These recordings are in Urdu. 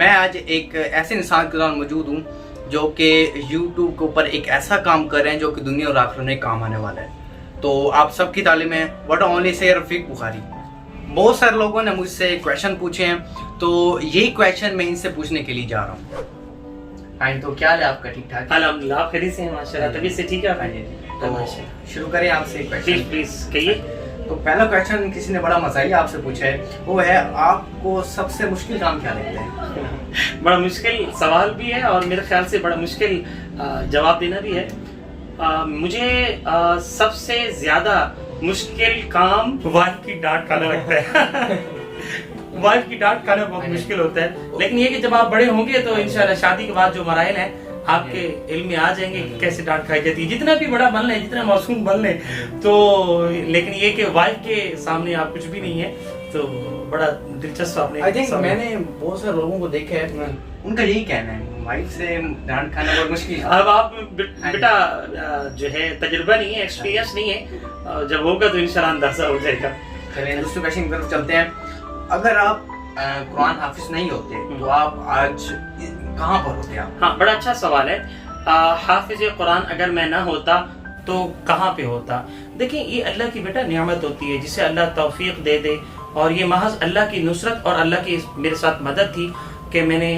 میں آج ایک ایسے انسان کے ساتھ موجود ہوں جو کہ یوٹیوب کے اوپر ایک ایسا کام کر رہے ہیں جو کہ دنیا اور آخرت میں کام آنے والا ہے. تو آپ سب کی تعلیم ہے وٹ اونلی سے رفیق بخاری. بہت سارے لوگوں نے مجھ سے کویشچن پوچھے ہیں تو یہی کویشچن میں ان سے پوچھنے کے لیے جا رہا ہوں. ہاں تو کیا ہے آپ کا؟ ٹھیک ٹھاک الحمدللہ، آپ خیریت سے ہیں؟ ماشاءاللہ طبیعت سے ٹھیک ہے. ہاں جی. تو شروع کریں آپ سے کویشچن. پلیز کہیے. تو پہلا کویشچن کسی نے بڑا مزاحیہ آپ سے پوچھا ہے، وہ ہے آپ کو سب سے مشکل کام کیا لگتا ہے؟ بڑا مشکل سوال بھی ہے اور میرے خیال سے بڑا مشکل جواب دینا بھی ہے. مجھے سب سے زیادہ مشکل کام وائف کی ڈانٹ کھانا لگتا ہے. وائف کی ڈانٹ کھانا بہت مشکل ہوتا ہے، لیکن یہ کہ جب آپ بڑے ہوں گے تو انشاءاللہ شادی کے بعد جو مراحل ہیں آپ کے علم میں آ جائیں گے کہ کیسے ڈانٹ کھائی جاتی ہے. جتنا بھی بڑا بن لیں، جتنا معصوم بن لیں، تو لیکن یہ کہ وائف کے سامنے آپ کچھ بھی نہیں ہے. تو بڑا دلچسپ آپ نے میں نے بہت سارے لوگوں کو دیکھا ہے، ان کا یہی کہنا ہے وائف سے ڈانٹ کھانا بہت مشکل ہے. اب آپ بیٹا جو ہے تجربہ نہیں ہے، ایکسپیرینس نہیں ہے، جب ہوگا تو انشاءاللہ اندازہ ہو جائے گا. چلیں دوسرے کویشچن کی طرف چلتے ہیں. اگر آپ قرآن حافظ نہیں ہوتے تو آپ آج کہاں پر ہوتے آپ؟ ہاں، بڑا اچھا سوال ہے. حافظ قرآن اگر میں نہ ہوتا تو کہاں پہ ہوتا؟ دیکھیں، یہ اللہ کی بیٹا نعمت ہوتی ہے جسے اللہ توفیق دے دے، اور یہ محض اللہ کی نصرت اور اللہ کی میرے ساتھ مدد تھی کہ میں نے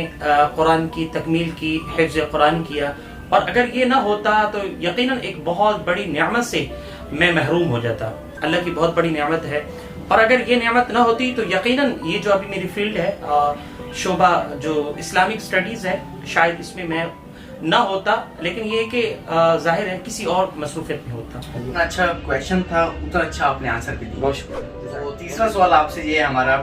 قرآن کی تکمیل کی، حفظ قرآن کیا. اور اگر یہ نہ ہوتا تو یقیناً ایک بہت بڑی نعمت سے میں محروم ہو جاتا. اللہ کی بہت بڑی نعمت ہے، اور اگر یہ نعمت نہ ہوتی تو یقیناً یہ جو ابھی میری فیلڈ ہے شعبہ جو اسلامک اسٹڈیز ہے، شاید اس میں میں نہ ہوتا. لیکن یہ کہ ظاہر ہے کسی اور مصروفیت میں ہوتا. اتنا اچھا کویشچن تھا، اتنا اچھا آپ نے آنسر بھی دیا. بہت شکریہ. تو تیسرا سوال آپ سے یہ ہے ہمارا،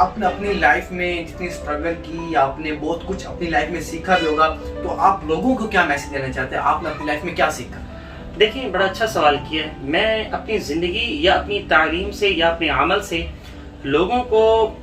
آپ نے اپنی لائف میں جتنی اسٹرگل کی، آپ نے بہت کچھ اپنی لائف میں سیکھا بھی ہوگا، تو آپ لوگوں کو کیا میسج دینا چاہتے ہیں؟ آپ نے اپنی لائف میں کیا سیکھا؟ دیکھیں، بڑا اچھا سوال کیا ہے. میں اپنی زندگی یا اپنی تعلیم سے یا اپنے عمل سے لوگوں کو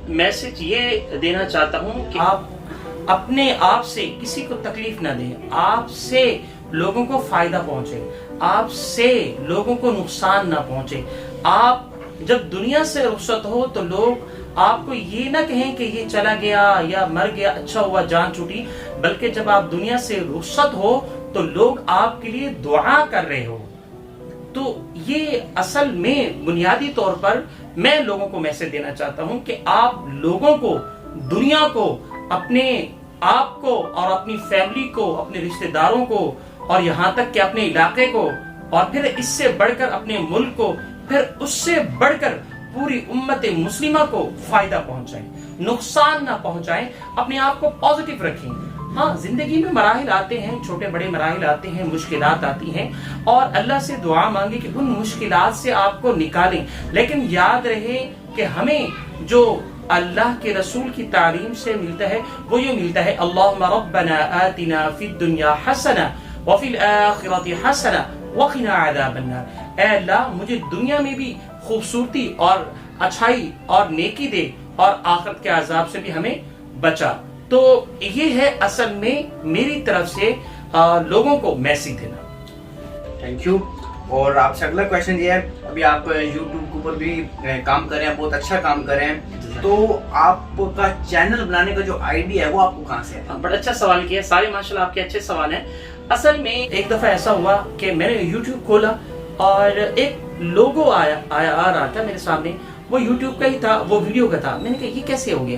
میسج یہ دینا چاہتا ہوں کہ آپ اپنے آپ سے کسی کو تکلیف نہ دیں، آپ سے لوگوں کو فائدہ پہنچے، آپ سے لوگوں کو نقصان نہ پہنچے. آپ جب دنیا سے رخصت ہو تو لوگ آپ کو یہ نہ کہیں کہ یہ چلا گیا یا مر گیا، اچھا ہوا جان چھوٹی، بلکہ جب آپ دنیا سے رخصت ہو تو لوگ آپ کے لیے دعا کر رہے ہو. تو یہ اصل میں بنیادی طور پر میں لوگوں کو میسج دینا چاہتا ہوں کہ آپ لوگوں کو، دنیا کو، اپنے آپ کو اور اپنی فیملی کو، اپنے رشتہ داروں کو، اور یہاں تک کہ اپنے علاقے کو، اور پھر اس سے بڑھ کر اپنے ملک کو، پھر اس سے بڑھ کر پوری امت مسلمہ کو فائدہ پہنچائیں، نقصان نہ پہنچائیں. اپنے آپ کو پازیٹیو رکھیں. ہاں، زندگی میں مراحل آتے ہیں، چھوٹے بڑے مراحل آتے ہیں، مشکلات آتی ہیں، اور اللہ سے دعا مانگے کہ ان مشکلات سے آپ کو نکالیں. لیکن یاد رہے کہ ہمیں جو اللہ کے رسول کی تعلیم سے ملتا ہے وہ یہ ملتا ہے، اللہم ربنا آتنا فی الدنیا حسنہ وفی الآخرۃ حسنہ وقنا عذاب النار. اے اللہ، مجھے دنیا میں بھی خوبصورتی اور اچھائی اور نیکی دے، اور آخرت کے عذاب سے بھی ہمیں بچا. تو یہ ہے اصل میں میری طرف سے لوگوں کو میسج دینا. Thank you. اور آپ سے اگلا کویشچن یہ ہے، ابھی آپ یوٹیوب کے اوپر بھی کام کر رہے ہیں، بہت اچھا کام کر رہے ہیں، تو آپ کا چینل بنانے کا جو آئیڈیا ہے وہ آپ کو کہاں سے ہے؟ بڑا اچھا سوال کیا. سارے ماشاءاللہ آپ کے اچھے سوال ہیں. اصل میں ایک دفعہ ایسا ہوا کہ میں نے یوٹیوب کھولا اور ایک لوگو آ رہا تھا میرے سامنے. وہ یوٹیوب کا ہی تھا، وہ ویڈیو کا تھا. میں نے کہا یہ کیسے ہو گیا؟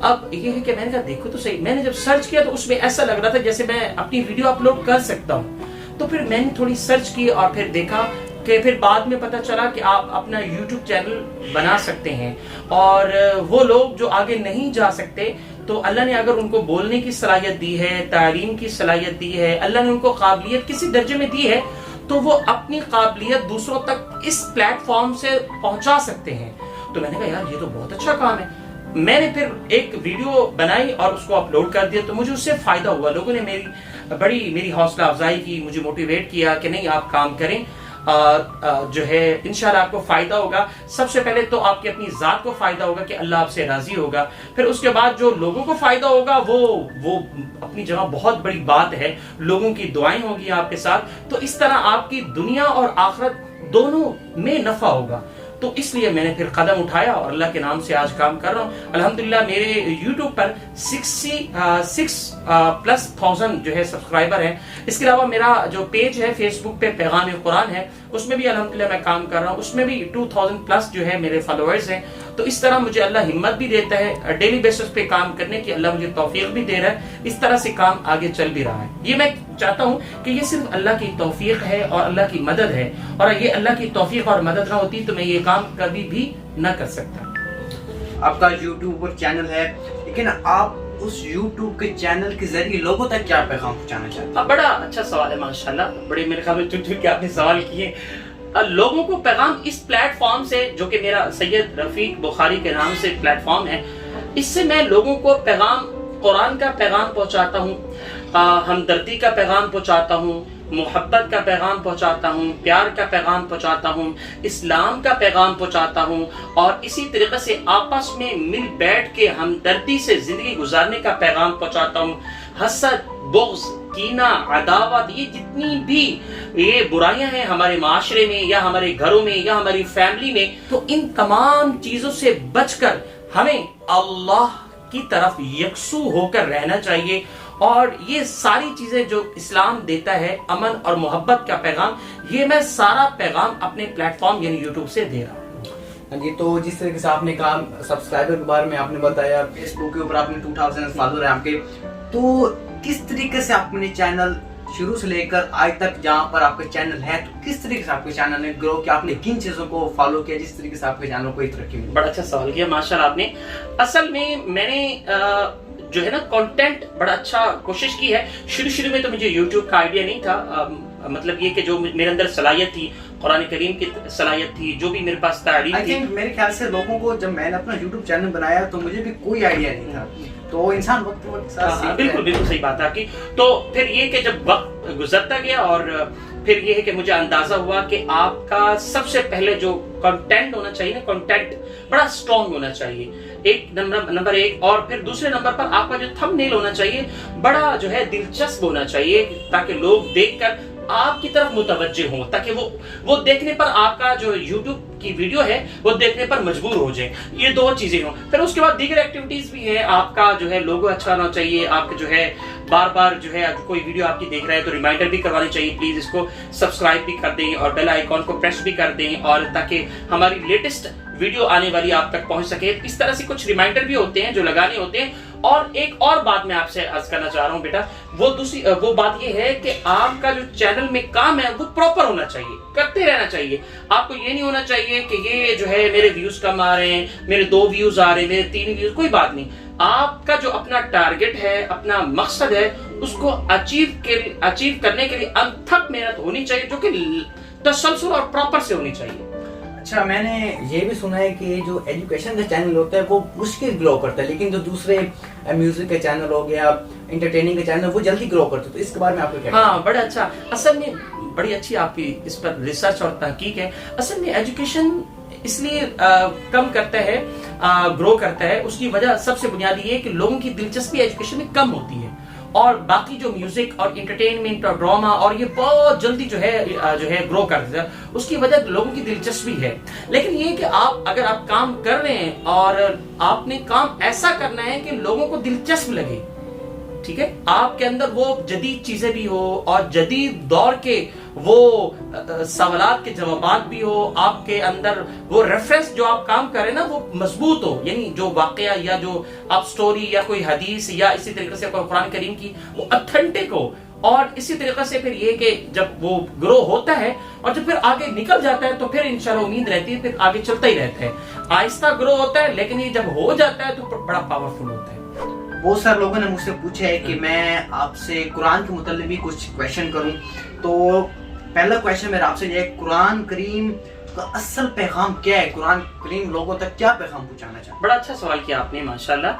اب یہ ہے کہ میں نے کہا دیکھو تو صحیح. میں نے جب سرچ کیا تو اس میں ایسا لگ رہا تھا جیسے میں اپنی ویڈیو اپلوڈ کر سکتا ہوں. تو پھر میں نے تھوڑی سرچ کی اور پھر دیکھا کہ پھر بعد میں پتہ چلا کہ آپ اپنا یوٹیوب چینل بنا سکتے ہیں. اور وہ لوگ جو آگے نہیں جا سکتے، تو اللہ نے اگر ان کو بولنے کی صلاحیت دی ہے، تعلیم کی صلاحیت دی ہے، اللہ نے ان کو قابلیت کسی درجے میں دی ہے، تو وہ اپنی قابلیت دوسروں تک اس پلیٹ فارم سے پہنچا سکتے ہیں. تو میں نے کہا یار یہ تو بہت اچھا کام ہے. میں نے پھر ایک ویڈیو بنائی اور اس کو اپلوڈ کر دیا. تو مجھے اس سے فائدہ ہوا. لوگوں نے میری حوصلہ افزائی کی، مجھے موٹیویٹ کیا کہ نہیں آپ کام کریں، جو ہے انشاءاللہ آپ کو فائدہ ہوگا. سب سے پہلے تو آپ کی اپنی ذات کو فائدہ ہوگا کہ اللہ آپ سے راضی ہوگا. پھر اس کے بعد جو لوگوں کو فائدہ ہوگا وہ اپنی جگہ بہت بڑی بات ہے. لوگوں کی دعائیں ہوگی آپ کے ساتھ. تو اس طرح آپ کی دنیا اور آخرت دونوں میں نفع ہوگا. تو اس لیے میں نے پھر قدم اٹھایا اور اللہ کے نام سے آج کام کر رہا ہوں. الحمدللہ میرے یوٹیوب پر 66,000 جو ہے سبسکرائبر ہیں. اس کے علاوہ میرا جو پیج ہے فیس بک پہ پیغام قرآن ہے, اس میں بھی الحمدللہ میں کام کر رہا ہوں, اس میں بھی 2000+ جو ہے میرے فالوورز ہیں. تو اس طرح مجھے اللہ ہمت بھی دیتا ہے ڈیلی بیسس پہ کام کرنے کی, اللہ مجھے توفیق بھی دے رہا ہے. اس طرح سے کام آگے چل بھی رہا ہے. یہ میں چاہتا ہوں کہ یہ صرف اللہ کی توفیق ہے اور اللہ کی مدد ہے, اور یہ اللہ کی توفیق اور مدد نہ ہوتی تو میں یہ کام کبھی بھی نہ کر سکتا. آپ کا یوٹیوب پر چینل ہے, لیکن آپ اس یوٹیوب کے چینل کے ذریعے لوگوں تک کیا پیغام پہنچانا چاہتے ہیں؟ بڑا اچھا سوال ہے ماشاءاللہ, بڑے میرے خیال میں چن کے آپ نے سوال کیے. لوگوں کو پیغام اس پلیٹ فارم سے, جو کہ میرا سید رفیق بخاری کے نام سے پلیٹ فارم ہے, اس سے میں لوگوں کو پیغام قرآن کا پیغام پہنچاتا ہوں, ہمدردی کا پیغام پہنچاتا ہوں, محبت کا پیغام پہنچاتا ہوں, پیار کا پیغام پہنچاتا ہوں, اسلام کا پیغام پہنچاتا ہوں, اور اسی طریقے سے آپس میں مل بیٹھ کے ہمدردی سے زندگی گزارنے کا پیغام پہنچاتا ہوں. حسد, بغض, کینہ, عداوت, یہ جتنی بھی یہ برائیاں ہیں ہمارے معاشرے میں یا ہمارے گھروں میں یا ہماری فیملی میں, تو ان تمام چیزوں سے بچ کر ہمیں اللہ کی طرف یکسو ہو کر رہنا چاہیے. اور یہ ساری چیزیں جو اسلام دیتا ہے, امن اور محبت کا پیغام, یہ میں سارا پیغام اپنے پلیٹ فارم یعنی یوٹیوب سے دے رہا ہوں. جی, تو جس طریقے سے آپ نے کہا سبسکرائبر کے بارے میں آپ نے بتایا, فیس بک کے اوپر آپ نے 2000 فالوور ہیں آپ کے, تو کس طریقے سے آپ نے چینل شروع سے لے کر آج تک جہاں پر آپ کا چینل ہے, تو کس طریقے سے آپ کے چینل نے گرو کیا, آپ نے کن چیزوں کو فالو کیا جس طریقے سے آپ کے چینل کو ترقی ملی؟ بڑا اچھا سوال کیا ماشاءاللہ آپ نے. اصل میں نے جو ہے نا کنٹینٹ بڑا اچھا کوشش کی ہے. شروع میں تو مجھے یوٹیوب کا آئیڈیا نہیں تھا, مطلب یہ کہ جو میرے اندر صلاحیت تھی, قرآن کریم کی صلاحیت تھی, جو بھی میرے پاس تعلیم تھی. میرے خیال سے لوگوں کو, جب میں نے اپنا یوٹیوب چینل بنایا تو مجھے بھی کوئی آئیڈیا نہیں تھا, تو انسان وقت بالکل صحیح بات ہے آپ کی. تو پھر یہ کہ جب وقت گزرتا گیا اور پھر یہ ہے کہ مجھے اندازہ ہوا کہ آپ کا سب سے پہلے جو کنٹینٹ ہونا چاہیے نا, کنٹینٹ بڑا اسٹرانگ ہونا چاہیے, ایک نمبر ایک. اور پھر دوسرے نمبر پر آپ کا جو تھم نیل ہونا چاہیے بڑا جو ہے دلچسپ ہونا چاہیے, تاکہ لوگ دیکھ کر آپ کی طرف متوجہ ہوں, تاکہ وہ دیکھنے پر آپ کا جو یوٹیوب کی ویڈیو ہے وہ دیکھنے پر مجبور ہو جائیں. یہ دو چیزیں ہوں. پھر اس کے بعد دیگر ایکٹیویٹیز بھی ہیں. آپ کا جو ہے لوگو اچھا ہونا چاہیے, آپ کا جو ہے بار جو ہے کوئی ویڈیو آپ کی دیکھ رہا ہے تو ریمائنڈر بھی کروانی چاہیے, پلیز اس کو سبسکرائب بھی کر دیں اور بیل آئیکن کو پریس بھی کر دیں, اور تاکہ ہماری لیٹسٹ ویڈیو آنے والی آپ تک پہنچ سکے. اس طرح سے کچھ ریمائنڈر بھی ہوتے ہیں جو لگانے ہوتے ہیں. اور ایک اور بات میں آپ سے عرض کرنا چاہ رہا ہوں بیٹا, وہ بات یہ ہے کہ آپ کا جو چینل میں کام ہے وہ پراپر ہونا چاہیے, کرتے رہنا چاہیے. آپ کو یہ نہیں ہونا چاہیے کہ یہ جو ہے میرے ویوز کم آ رہے ہیں, میرے 2 ویوز آ رہے ہیں, میرے 3 ویوز, کوئی بات نہیں. آپ کا جو اپنا ٹارگٹ ہے, اپنا مقصد ہے, اس کو اچیو کرنے کے لیے انتھک محنت ہونی چاہیے, جو کہ تسلسل اور پراپر سے ہونی چاہیے. اچھا, میں نے یہ بھی سنا ہے کہ جو ایجوکیشن کا چینل ہوتا ہے وہ مشکل گرو کرتا ہے, لیکن جو دوسرے میوزک کا چینل ہو گیا, انٹرٹیننگ کا چینل, وہ جلدی گرو کرتا ہے. تو اس کے بارے میں آپ کو کیا؟ ہاں, بڑا اچھا. اصل میں بڑی اچھی آپ کی اس پر ریسرچ اور تحقیق ہے. اصل میں ایجوکیشن اس لیے کم کرتا ہے, گرو کرتا ہے, اس کی وجہ سب سے بنیادی یہ کہ لوگوں کی دلچسپی ایجوکیشن میں کم ہوتی ہے, اور باقی جو میوزک اور انٹرٹینمنٹ اور ڈراما اور یہ بہت جلدی جو ہے گرو کرتا ہے. اس کی وجہ لوگوں کی دلچسپی ہے. لیکن یہ کہ اگر آپ کام کر رہے ہیں اور آپ نے کام ایسا کرنا ہے کہ لوگوں کو دلچسپ لگے, ٹھیک ہے, آپ کے اندر وہ جدید چیزیں بھی ہو اور جدید دور کے وہ سوالات کے جوابات بھی ہو, آپ کے اندر وہ ریفرنس جو آپ کام کر رہے ہیں نا وہ مضبوط ہو, یعنی جو واقعہ یا جو آپ سٹوری یا کوئی حدیث یا اسی طریقے سے قرآن کریم کی وہ اتھینٹک ہو. اور اسی طریقے سے پھر یہ کہ جب وہ گرو ہوتا ہے اور جب پھر آگے نکل جاتا ہے تو پھر انشاءاللہ امید رہتی ہے پھر آگے چلتا ہی رہتا ہے. آہستہ گرو ہوتا ہے, لیکن یہ جب ہو جاتا ہے تو بڑا پاورفل ہوتا ہے. بہت سارے لوگوں نے مجھ سے پوچھا ہے کہ میں آپ سے قرآن کے متعلق بھی کچھ کویشچن کروں. تو پہلا کویشچن میرا آپ سے یہ ہے, قرآن کریم کا اصل پیغام کیا ہے؟ قرآن کریم لوگوں تک کیا پیغام پہنچانا چاہتا ہے؟ بڑا اچھا سوال کیا آپ نے ماشاءاللہ.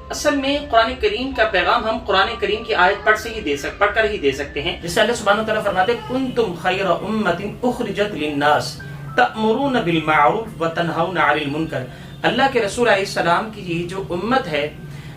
اصل میں قرآن کریم کا پیغام ہم قرآن کریم کی آیت پڑھ کر ہی دے سکتے ہیں. جیسے اللہ سبحانہ وتعالیٰ فرماتے ہیں, کنتم خیر امۃ اخرجت للناس تأمرون بالمعروف وتنہون عن المنکر. اللہ کے رسول علیہ السلام کی یہ جو امت ہے,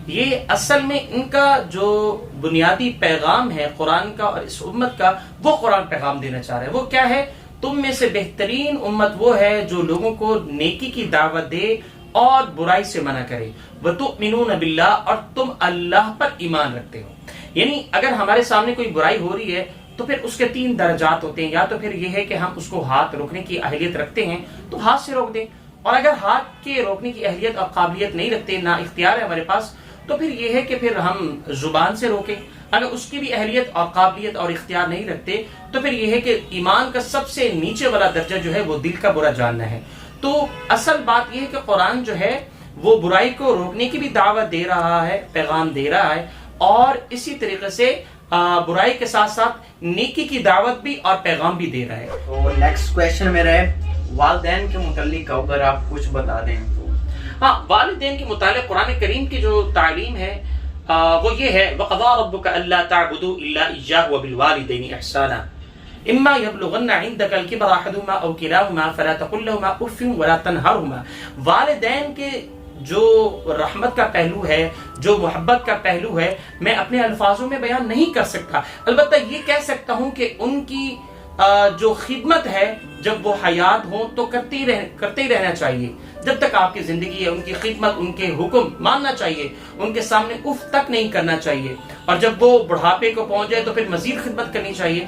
یہ اصل میں ان کا جو بنیادی پیغام ہے قرآن کا اور اس امت کا, وہ قرآن پیغام دینا چاہ رہے ہیں. وہ کیا ہے؟ تم میں سے بہترین امت وہ ہے جو لوگوں کو نیکی کی دعوت دے اور برائی سے منع کرے، وَتُؤْمِنُونَ بِاللَّهِ، اور تم اللہ پر ایمان رکھتے ہو۔ یعنی اگر ہمارے سامنے کوئی برائی ہو رہی ہے تو پھر اس کے 3 درجات ہوتے ہیں، یا تو پھر یہ ہے کہ ہم اس کو ہاتھ روکنے کی اہلیت رکھتے ہیں تو ہاتھ سے روک دیں، اور اگر ہاتھ کے روکنے کی اہلیت اور قابلیت نہیں رکھتے، نہ اختیار ہے ہمارے پاس، تو پھر یہ ہے کہ پھر ہم زبان سے روکیں۔ اگر اس کی بھی اہلیت اور قابلیت اور اختیار نہیں رکھتے تو پھر یہ ہے کہ ایمان کا سب سے نیچے والا درجہ جو ہے وہ دل کا برا جاننا ہے۔ تو اصل بات یہ ہے کہ قرآن جو ہے وہ برائی کو روکنے کی بھی دعوت دے رہا ہے، پیغام دے رہا ہے، اور اسی طریقے سے برائی کے ساتھ ساتھ نیکی کی دعوت بھی اور پیغام بھی دے رہا ہے۔ تو نیکسٹ کویشچن میرا ہے والدین کے متعلق، اگر آپ کچھ بتا دیں تو۔ ہاں، والدین کے متعلق قرآن کریم کی جو تعلیم ہے وہ یہ ہے، وَقَضَىٰ رَبُّكَ أَلَّا تَعْبُدُوا إِلَّا إِيَّاهُ وَبِالْوَالِدَيْنِ إِحْسَانًا إِمَّا يَبْلُغَنَّ عِندَكَ الْكِبَرَ أَحَدُهُمَا أَوْ كِلَاهُمَا فَلَا تَقُل لَّهُمَا أُفٍّ وَلَا تَنْهَرْهُمَا۔ والدین کے جو رحمت کا پہلو ہے، جو محبت کا پہلو ہے، میں اپنے الفاظوں میں بیان نہیں کر سکتا، البتہ یہ کہہ سکتا ہوں کہ ان کی جو خدمت ہے جب وہ حیات ہوں تو کرتے ہی رہنا چاہیے، جب تک آپ کی زندگی ہے ان کی خدمت، ان کے حکم ماننا چاہیے، ان کے سامنے اف تک نہیں کرنا چاہیے، اور جب وہ بڑھاپے کو پہنچ جائے تو پھر مزید خدمت کرنی چاہیے۔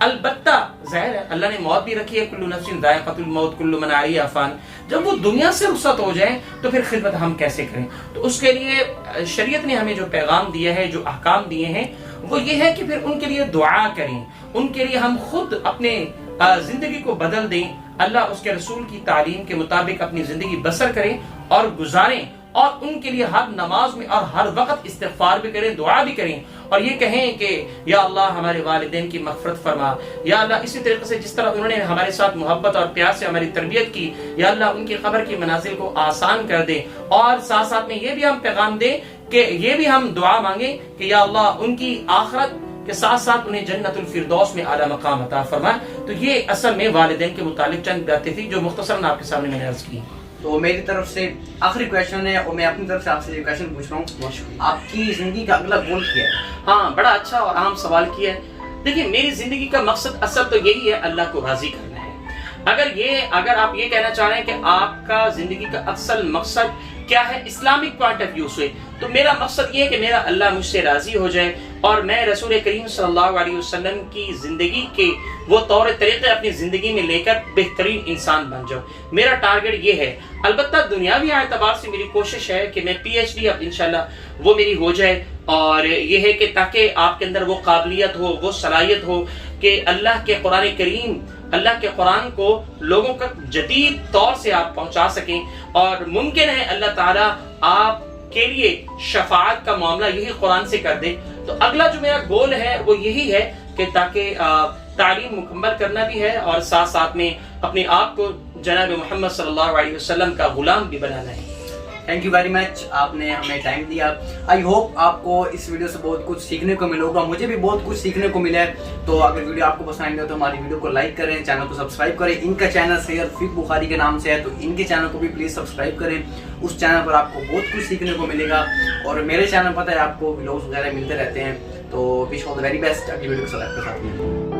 البتہ ظاہر ہے اللہ نے موت بھی رکھی ہے، کل نفس ذائقۃ الموت کل من علیہا فان، جب وہ دنیا سے رخصت ہو جائیں تو پھر خدمت ہم کیسے کریں؟ تو اس کے لیے شریعت نے ہمیں جو پیغام دیا ہے، جو احکام دیے ہیں، وہ یہ ہے کہ پھر ان کے لیے دعا کریں، ان کے لیے ہم خود اپنے زندگی کو بدل دیں، اللہ اس کے رسول کی تعلیم کے مطابق اپنی زندگی بسر کریں اور گزاریں، اور ان کے لیے ہر نماز میں اور ہر وقت استغفار بھی کریں، دعا بھی کریں، اور یہ کہیں کہ یا اللہ ہمارے والدین کی مغفرت فرما، یا اللہ اسی طریقے سے جس طرح انہوں نے ہمارے ساتھ محبت اور پیار سے ہماری تربیت کی، یا اللہ ان کی قبر کی منازل کو آسان کر دے، اور ساتھ ساتھ میں یہ بھی ہم پیغام دیں کہ یہ بھی ہم دعا مانگیں کہ یا اللہ ان کی آخرت کے ساتھ ساتھ انہیں جنت الفردوس میں اعلیٰ مقام عطا فرمائے۔ تو یہ اصل میں والدین کے متعلق چند باتیں تھی جو مختصراً آپ کے سامنے میں نے عرض کی۔ تو میری طرف سے آخری کویشچن ہے، اور میں اپنی طرف سے آپ سے یہ کویشچن پوچھ رہا ہوں، آپ کی زندگی کا اگلا گول کیا ہے؟ ہاں، بڑا اچھا اور اہم سوال کیا ہے۔ دیکھیے، میری زندگی کا مقصد اصل تو یہی ہے، اللہ کو راضی کرنا ہے۔ اگر آپ یہ کہنا چاہ رہے ہیں کہ آپ کا زندگی کا اصل مقصد کیا ہے اسلامک پوائنٹ آف ویو سے، تو میرا مقصد یہ ہے کہ میرا اللہ مجھ سے راضی ہو جائے اور میں رسول کریم صلی اللہ علیہ وسلم کی زندگی کے وہ طور طریقے اپنی زندگی میں لے کر بہترین انسان بن جاؤں۔ میرا ٹارگٹ یہ ہے۔ البتہ دنیاوی اعتبار سے میری کوشش ہے کہ میں PhD اب انشاءاللہ وہ میری ہو جائے، اور یہ ہے کہ تاکہ آپ کے اندر وہ قابلیت ہو، وہ صلاحیت ہو کہ اللہ کے قرآن کریم، اللہ کے قرآن کو لوگوں کا جدید طور سے آپ پہنچا سکیں، اور ممکن ہے اللہ تعالیٰ آپ کے لیے شفاعت کا معاملہ یہی قرآن سے کر دے۔ تو اگلا جو میرا گول ہے وہ یہی ہے کہ تاکہ تعلیم مکمل کرنا بھی ہے، اور ساتھ ساتھ میں اپنے آپ کو جناب محمد صلی اللہ علیہ وسلم کا غلام بھی بنانا ہے۔ تھینک یو ویری مچ، آپ نے ہمیں ٹائم دیا۔ آئی ہوپ آپ کو اس ویڈیو سے بہت کچھ سیکھنے کو ملے ہوگا، مجھے بھی بہت کچھ سیکھنے کو ملا ہے۔ تو اگر ویڈیو آپ کو پسند آئے تو ہماری ویڈیو کو لائک کریں، چینل کو سبسکرائب کریں۔ ان کا چینل سید رفیق بخاری کے نام سے ہے، تو ان کے چینل کو بھی پلیز سبسکرائب کریں، اس چینل پر آپ کو بہت کچھ سیکھنے کو ملے گا، اور میرے چینل پتہ ہے آپ کو ولاگس وغیرہ ملتے رہتے ہیں۔ تو وش آل دی ویری بیسٹ، اگلی ویڈیو کے ساتھ